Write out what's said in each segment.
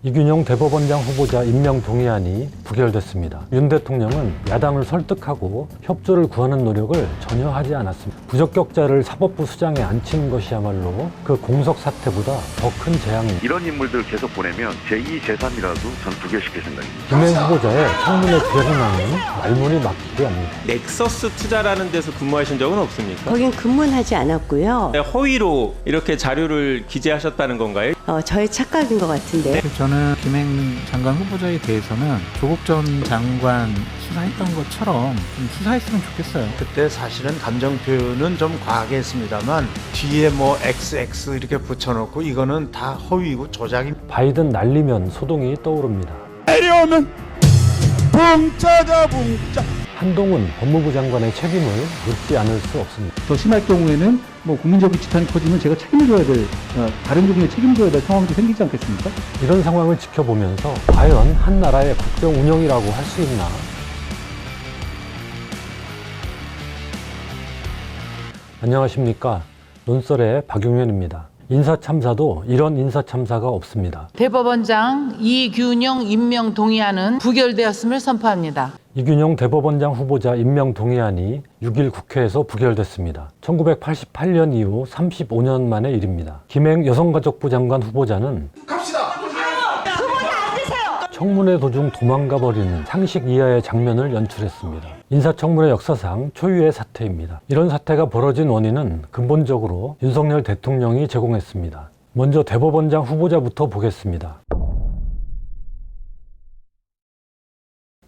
이균용 대법원장 후보자 임명 동의안이 부결됐습니다. 윤 대통령은 야당을 설득하고 협조를 구하는 노력을 전혀 하지 않았습니다. 부적격자를 사법부 수장에 앉히는 것이야말로 그 공석 사태보다 더 큰 재앙입니다. 이런 인물들 계속 보내면 제2, 제3이라도 전 부결시킬 생각입니다. 김행 후보자의 청문회 기획망은 말문이 막히지 않습니다. 넥서스 투자라는 데서 근무하신 적은 없습니까? 거긴 근무는 하지 않았고요. 허위로 이렇게 자료를 기재하셨다는 건가요? 저의 착각인 것 같은데. 저는 김행 장관 후보자에 대해서는 조국 전 장관 수사했던 것처럼 좀 수사했으면 좋겠어요. 그때 사실은 감정 표현은 좀 과하게 했습니다만 뒤에 뭐 XX 이렇게 붙여놓고 이거는 다 허위고 조작입니다. 바이든 날리면 소동이 떠오릅니다. 내려오면 붕짜자 붕짜. 한동훈 법무부 장관의 책임을 묻지 않을 수 없습니다. 더 심할 경우에는 뭐 국민적 지탄이 커지면 제가 책임져야 될, 다른 종류의 책임져야 될 상황도 생기지 않겠습니까? 이런 상황을 지켜보면서 과연 한 나라의 국정 운영이라고 할 수 있나? 안녕하십니까. 논설의 박용현입니다. 인사참사도 이런 인사참사가 없습니다. 대법원장 이균용 임명 동의안은 부결되었음을 선포합니다. 이균용 대법원장 후보자 임명 동의안이 6일 국회에서 부결됐습니다. 1988년 이후 35년 만의 일입니다. 김행 여성가족부 장관 후보자는 청문회 도중 도망가 버리는 상식 이하의 장면을 연출했습니다. 인사청문회 역사상 초유의 사태입니다. 이런 사태가 벌어진 원인은 근본적으로 윤석열 대통령이 제공했습니다. 먼저 대법원장 후보자부터 보겠습니다.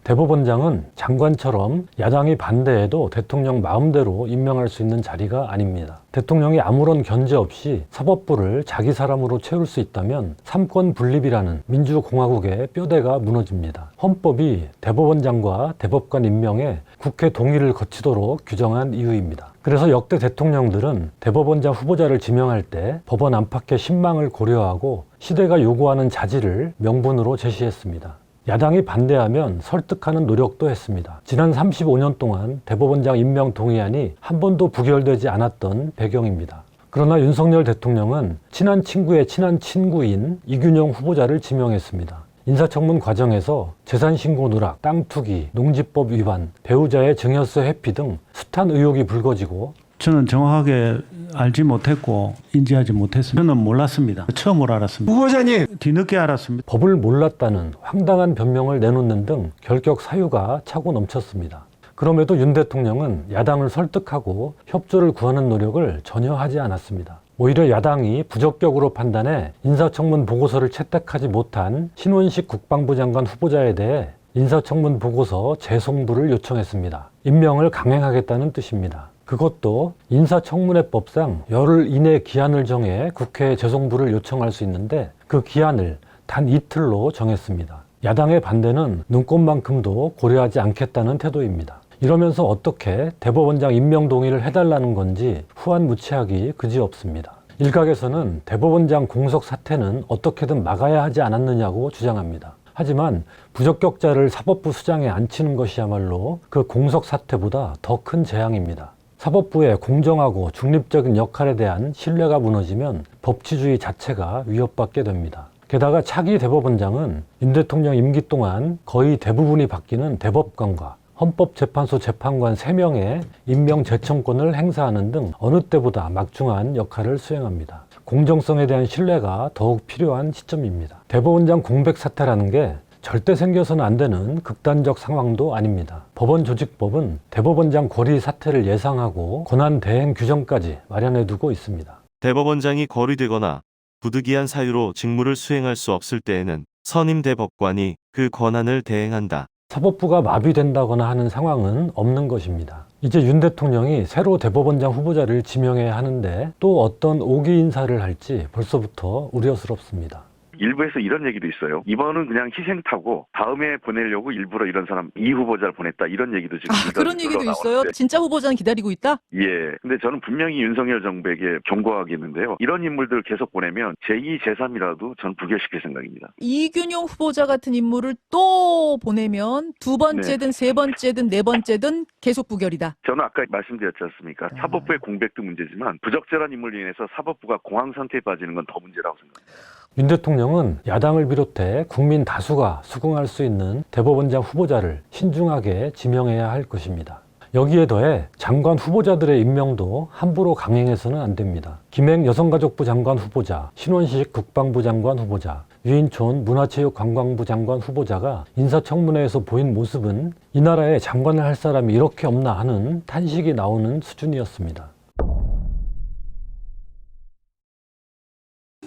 대법원장은 장관처럼 야당이 반대해도 대통령 마음대로 임명할 수 있는 자리가 아닙니다. 대통령이 아무런 견제 없이 사법부를 자기 사람으로 채울 수 있다면 삼권 분립이라는 민주공화국의 뼈대가 무너집니다. 헌법이 대법원장과 대법관 임명에 국회 동의를 거치도록 규정한 이유입니다. 그래서 역대 대통령들은 대법원장 후보자를 지명할 때 법원 안팎의 신망을 고려하고 시대가 요구하는 자질을 명분으로 제시했습니다. 야당이 반대하면 설득하는 노력도 했습니다. 지난 35년 동안 대법원장 임명 동의안이 한 번도 부결되지 않았던 배경입니다. 그러나 윤석열 대통령은 친한 친구의 친한 친구인 이균용 후보자를 지명했습니다. 인사청문 과정에서 재산신고 누락, 땅 투기, 농지법 위반, 배우자의 증여세 회피 등 숱한 의혹이 불거지고 저는 정확하게 알지 못했고 인지하지 못했습니다. 저는 몰랐습니다. 처음으로 알았습니다. 후보자님! 뒤늦게 알았습니다. 법을 몰랐다는 황당한 변명을 내놓는 등 결격 사유가 차고 넘쳤습니다. 그럼에도 윤 대통령은 야당을 설득하고 협조를 구하는 노력을 전혀 하지 않았습니다. 오히려 야당이 부적격으로 판단해 인사청문 보고서를 채택하지 못한 신원식 국방부 장관 후보자에 대해 인사청문 보고서 재송부를 요청했습니다. 임명을 강행하겠다는 뜻입니다. 그것도 인사청문회법상 열흘 이내 기한을 정해 국회에 재송부를 요청할 수 있는데 그 기한을 단 이틀로 정했습니다. 야당의 반대는 눈꽃만큼도 고려하지 않겠다는 태도입니다. 이러면서 어떻게 대법원장 임명 동의를 해달라는 건지 후안무치하기 그지없습니다. 일각에서는 대법원장 공석 사태는 어떻게든 막아야 하지 않았느냐고 주장합니다. 하지만 부적격자를 사법부 수장에 앉히는 것이야말로 그 공석 사태보다 더 큰 재앙입니다. 사법부의 공정하고 중립적인 역할에 대한 신뢰가 무너지면 법치주의 자체가 위협받게 됩니다. 게다가 차기 대법원장은 윤 대통령 임기 동안 거의 대부분이 바뀌는 대법관과 헌법재판소 재판관 3명의 임명 제청권을 행사하는 등 어느 때보다 막중한 역할을 수행합니다. 공정성에 대한 신뢰가 더욱 필요한 시점입니다. 대법원장 공백 사태라는 게 절대 생겨서는 안 되는 극단적 상황도 아닙니다. 법원조직법은 대법원장 고리 사태를 예상하고 권한 대행 규정까지 마련해두고 있습니다. 대법원장이 거리되거나 부득이한 사유로 직무를 수행할 수 없을 때에는 선임 대법관이 그 권한을 대행한다. 사법부가 마비된다거나 하는 상황은 없는 것입니다. 이제 윤 대통령이 새로 대법원장 후보자를 지명해야 하는데 또 어떤 오기 인사를 할지 벌써부터 우려스럽습니다. 일부에서 이런 얘기도 있어요. 이번은 그냥 희생타고 다음에 보내려고 일부러 이런 사람 이 후보자를 보냈다 이런 얘기도 지금 그런 얘기도 있어요? 진짜 후보자는 기다리고 있다? 예. 근데 저는 분명히 윤석열 정부에게 경고하겠는데요. 이런 인물들 계속 보내면 제2, 제3이라도 전 부결시킬 생각입니다. 이균용 후보자 같은 인물을 또 보내면 두 번째든 세 번째든 네 번째든 계속 부결이다. 저는 아까 말씀드렸지 않습니까? 사법부의 공백도 문제지만 부적절한 인물로 인해서 사법부가 공황 상태에 빠지는 건 더 문제라고 생각합니다. 윤 대통령은 야당을 비롯해 국민 다수가 수긍할 수 있는 대법원장 후보자를 신중하게 지명해야 할 것입니다. 여기에 더해 장관 후보자들의 임명도 함부로 강행해서는 안 됩니다. 김행 여성가족부 장관 후보자, 신원식 국방부 장관 후보자, 유인촌 문화체육관광부 장관 후보자가 인사청문회에서 보인 모습은 이 나라에 장관을 할 사람이 이렇게 없나 하는 탄식이 나오는 수준이었습니다.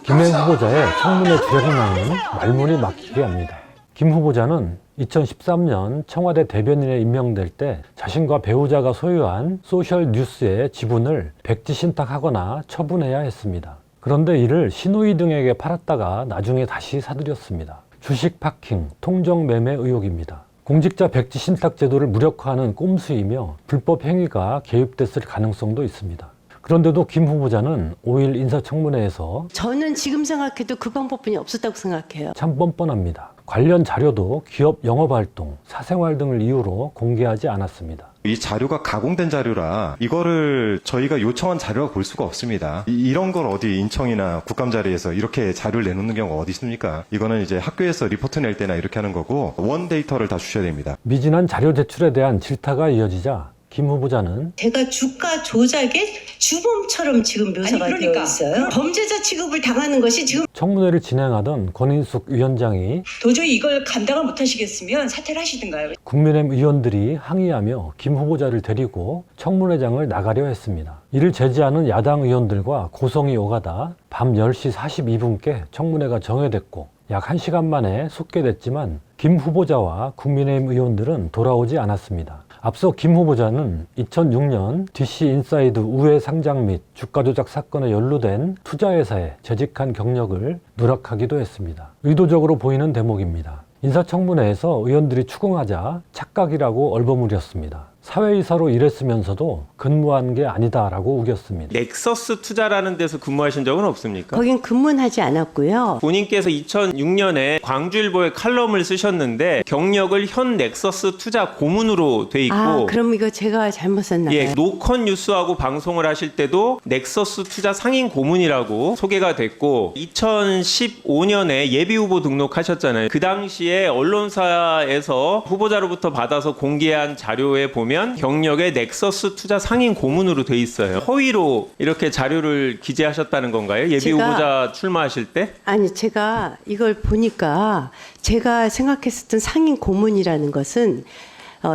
김행 후보자의 청문회 출연행위는 말문이 막히게 합니다. 김 후보자는 2013년 청와대 대변인에 임명될 때 자신과 배우자가 소유한 소셜뉴스의 지분을 백지신탁하거나 처분해야 했습니다. 그런데 이를 신우이 등에게 팔았다가 나중에 다시 사들였습니다. 주식 파킹, 통정 매매 의혹입니다. 공직자 백지신탁 제도를 무력화하는 꼼수이며 불법 행위가 개입됐을 가능성도 있습니다. 그런데도 김 후보자는 5일 인사청문회에서 저는 지금 생각해도 그 방법뿐이 없었다고 생각해요. 참 뻔뻔합니다. 관련 자료도 기업 영업활동, 사생활 등을 이유로 공개하지 않았습니다. 이 자료가 가공된 자료라 이거를 저희가 요청한 자료라고 볼 수가 없습니다. 이런 걸 어디 인청이나 국감자리에서 이렇게 자료를 내놓는 경우가 어디 있습니까? 이거는 이제 학교에서 리포트 낼 때나 이렇게 하는 거고 원 데이터를 다 주셔야 됩니다. 미진한 자료 제출에 대한 질타가 이어지자 김 후보자는 제가 주가 조작의 주범처럼 지금 묘사가 되어 있어요. 범죄자 취급을 당하는 것이 지금 청문회를 진행하던 권인숙 위원장이 도저히 이걸 감당을 못하시겠으면 사퇴를 하시든가요. 국민의힘 의원들이 항의하며 김 후보자를 데리고 청문회장을 나가려 했습니다. 이를 제지하는 야당 의원들과 고성이 오가다 밤 10시 42분께 청문회가 정회됐고 약 1시간 만에 속개됐지만 김 후보자와 국민의힘 의원들은 돌아오지 않았습니다. 앞서 김 후보자는 2006년 DC인사이드 우회 상장 및 주가 조작 사건에 연루된 투자회사에 재직한 경력을 누락하기도 했습니다. 의도적으로 보이는 대목입니다. 인사청문회에서 의원들이 추궁하자 착각이라고 얼버무렸습니다. 사회이사로 일했으면서도 근무한 게 아니다라고 우겼습니다. 넥서스 투자라는 데서 근무하신 적은 없습니까? 거긴 근무는 하지 않았고요. 본인께서 2006년에 광주일보에 칼럼을 쓰셨는데 경력을 현 넥서스 투자 고문으로 돼 있고 그럼 이거 제가 잘못 썼나 봐요. 노컷 뉴스하고 방송을 하실 때도 넥서스 투자 상임 고문이라고 소개가 됐고 2015년에 예비후보 등록하셨잖아요. 그 당시에 언론사에서 후보자로부터 받아서 공개한 자료에 보면 경력에 넥서스 투자 상임 고문으로 돼 있어요. 허위로 이렇게 자료를 기재하셨다는 건가요? 예비 후보자 출마하실 때? 아니, 제가 이걸 보니까 제가 생각했었던 상임 고문이라는 것은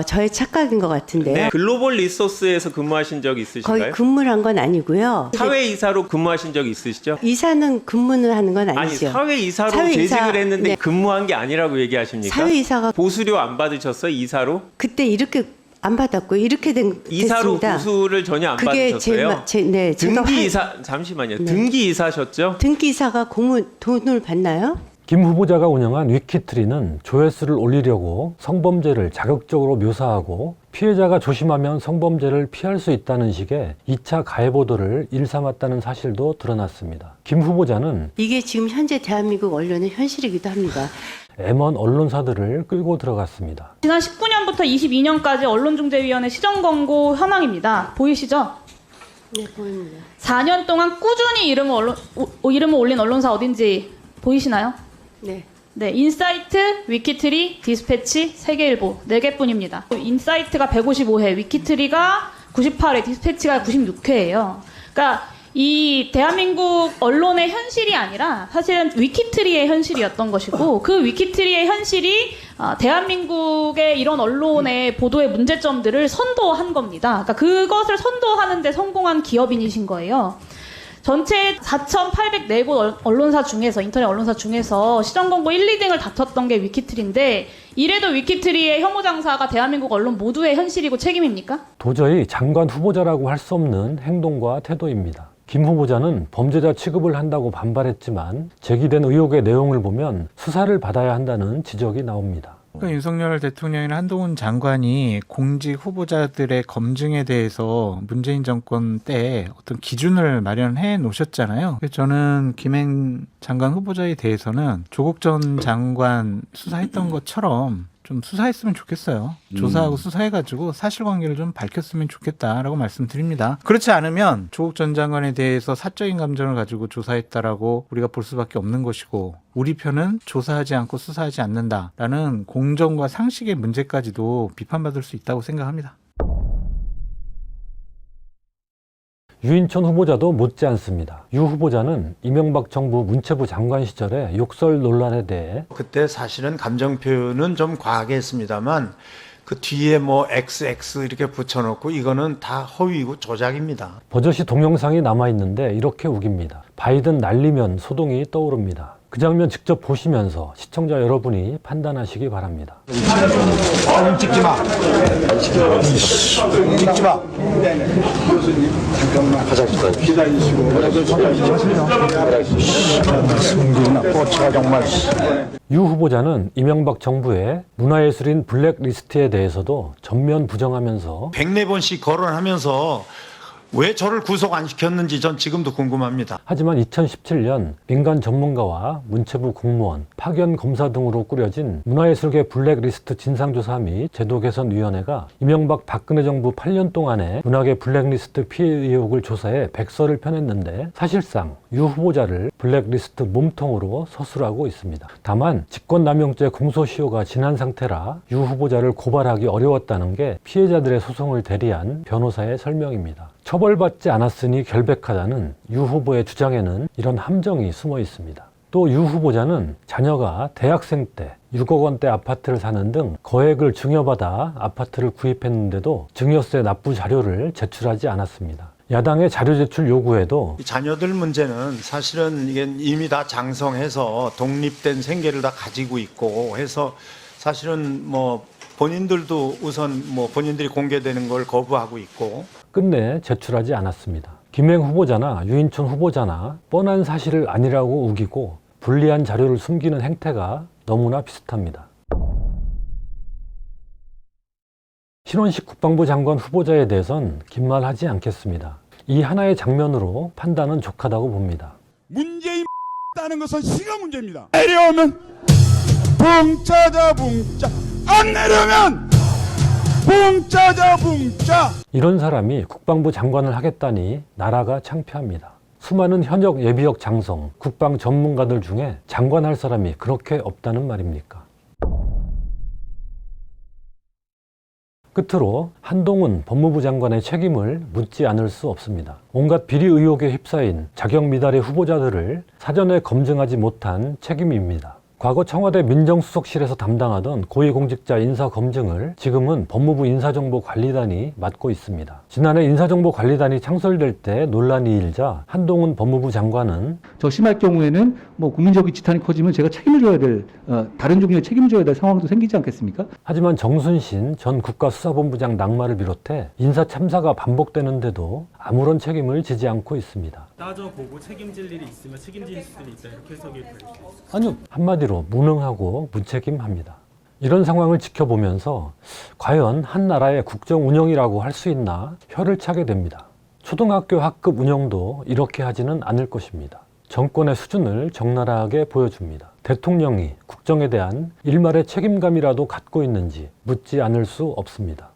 저의 착각인 것 같은데요. 네, 글로벌 리소스에서 근무하신 적 있으신가요? 거기 근무를 한 건 아니고요. 사회이사로 근무하신 적 있으시죠? 이사는 근무를 하는 건 아니죠. 아니, 사회이사로 재직을 했는데 네. 근무한 게 아니라고 얘기하십니까? 사회이사가 보수료 안 받으셨어요? 이사로? 그때 이렇게 안 받았고 이렇게 이사로 됐습니다. 보수를 전혀 안 받으셨어요? 네, 등기 이사 잠시만요. 네. 등기 이사셨죠? 등기 이사가 돈을 받나요? 김 후보자가 운영한 위키트리는 조회수를 올리려고 성범죄를 자극적으로 묘사하고 피해자가 조심하면 성범죄를 피할 수 있다는 식의 2차 가해보도를 일삼았다는 사실도 드러났습니다. 김 후보자는 이게 지금 현재 대한민국 언론의 현실이기도 합니다. M1 언론사들을 끌고 들어갔습니다. 지난 19년부터 22년까지 언론중재위원회 시정권고 현황입니다. 보이시죠? 네, 보입니다. 4년 동안 꾸준히 이름을 올린 언론사 어딘지 보이시나요? 네. 네, 인사이트, 위키트리, 디스패치, 세계일보 4개뿐입니다. 인사이트가 155회, 위키트리가 98회, 디스패치가 96회예요. 그러니까 이 대한민국 언론의 현실이 아니라 사실은 위키트리의 현실이었던 것이고 그 위키트리의 현실이 대한민국의 이런 언론의 보도의 문제점들을 선도한 겁니다. 그러니까 그것을 선도하는 데 성공한 기업인이신 거예요. 전체 4,804곳 언론사 중에서 인터넷 언론사 중에서 시정권고 1, 2등을 다퉜던 게 위키트리인데 이래도 위키트리의 혐오 장사가 대한민국 언론 모두의 현실이고 책임입니까? 도저히 장관 후보자라고 할 수 없는 행동과 태도입니다. 김 후보자는 범죄자 취급을 한다고 반발했지만 제기된 의혹의 내용을 보면 수사를 받아야 한다는 지적이 나옵니다. 그러니까 윤석열 대통령이나 한동훈 장관이 공직 후보자들의 검증에 대해서 문재인 정권 때 어떤 기준을 마련해 놓으셨잖아요. 그래서 저는 김행 장관 후보자에 대해서는 조국 전 장관 수사했던 것처럼 좀 수사했으면 좋겠어요. 조사하고 수사해가지고 사실관계를 좀 밝혔으면 좋겠다라고 말씀드립니다. 그렇지 않으면 조국 전 장관에 대해서 사적인 감정을 가지고 조사했다라고 우리가 볼 수밖에 없는 것이고, 우리 편은 조사하지 않고 수사하지 않는다라는 공정과 상식의 문제까지도 비판받을 수 있다고 생각합니다. 유인천 후보자도 못지 않습니다. 유 후보자는 이명박 정부 문체부 장관 시절의 욕설 논란에 대해 그때 사실은 감정 표현은 좀 과하게 했습니다만 그 뒤에 뭐 XX 이렇게 붙여놓고 이거는 다 허위고 조작입니다. 버젓이 동영상이 남아있는데 이렇게 우깁니다. 바이든 날리면 소동이 떠오릅니다. 그 장면 직접 보시면서 시청자 여러분이 판단하시기 바랍니다. 찍지 마. 찍지 마. 잠깐만 기다리시고. 승진아 꼬치가 정말. 유 후보자는 이명박 정부의 문화예술인 블랙리스트에 대해서도 전면 부정하면서 104번씩 거론하면서 왜 저를 구속 안 시켰는지 전 지금도 궁금합니다. 하지만 2017년 민간 전문가와 문체부 공무원, 파견 검사 등으로 꾸려진 문화예술계 블랙리스트 진상조사 및 제도개선위원회가 이명박 박근혜 정부 8년 동안의 문화계 블랙리스트 피해 의혹을 조사해 백서를 펴냈는데 사실상 유 후보자를 블랙리스트 몸통으로 서술하고 있습니다. 다만 직권남용죄 공소시효가 지난 상태라 유 후보자를 고발하기 어려웠다는 게 피해자들의 소송을 대리한 변호사의 설명입니다. 처벌받지 않았으니 결백하다는 유 후보의 주장에는 이런 함정이 숨어 있습니다. 또 유 후보자는 자녀가 대학생 때 6억 원대 아파트를 사는 등 거액을 증여받아 아파트를 구입했는데도 증여세 납부 자료를 제출하지 않았습니다. 야당의 자료 제출 요구에도 이 자녀들 문제는 사실은 이게 이미 다 장성해서 독립된 생계를 다 가지고 있고 해서 사실은 뭐 본인들도 우선 뭐 본인들이 공개되는 걸 거부하고 있고 끝내 제출하지 않았습니다. 김행 후보자나 유인천 후보자나 뻔한 사실을 아니라고 우기고 불리한 자료를 숨기는 행태가 너무나 비슷합니다. 신원식 국방부 장관 후보자에 대해선 긴 말 하지 않겠습니다. 이 하나의 장면으로 판단은 족하다고 봅니다. 문재인 따는 것은 시가 문제입니다. 내려오면 붕짜자 붕짜, 안 내려면 붕짜자 붕짜. 이런 사람이 국방부 장관을 하겠다니 나라가 창피합니다. 수많은 현역 예비역 장성, 국방 전문가들 중에 장관할 사람이 그렇게 없다는 말입니까? 끝으로 한동훈 법무부 장관의 책임을 묻지 않을 수 없습니다. 온갖 비리 의혹에 휩싸인 자격 미달의 후보자들을 사전에 검증하지 못한 책임입니다. 과거 청와대 민정수석실에서 담당하던 고위공직자 인사검증을 지금은 법무부 인사정보관리단이 맡고 있습니다. 지난해 인사정보관리단이 창설될 때 논란이 일자 한동훈 법무부 장관은 저 심할 경우에는 뭐 국민적인 지탄이 커지면 제가 책임을 져야 될 다른 종류의 책임을 져야 될 상황도 생기지 않겠습니까? 하지만 정순신 전 국가수사본부장 낙마를 비롯해 인사 참사가 반복되는데도 아무런 책임을 지지 않고 있습니다. 따져보고 책임질 일이 있으면 책임질 수는 있다, 이렇게 해석이 될 수 있습니다. 아니요, 한마디로 무능하고 무책임합니다. 이런 상황을 지켜보면서 과연 한 나라의 국정 운영이라고 할 수 있나 혀를 차게 됩니다. 초등학교 학급 운영도 이렇게 하지는 않을 것입니다. 정권의 수준을 적나라하게 보여줍니다. 대통령이 국정에 대한 일말의 책임감이라도 갖고 있는지 묻지 않을 수 없습니다.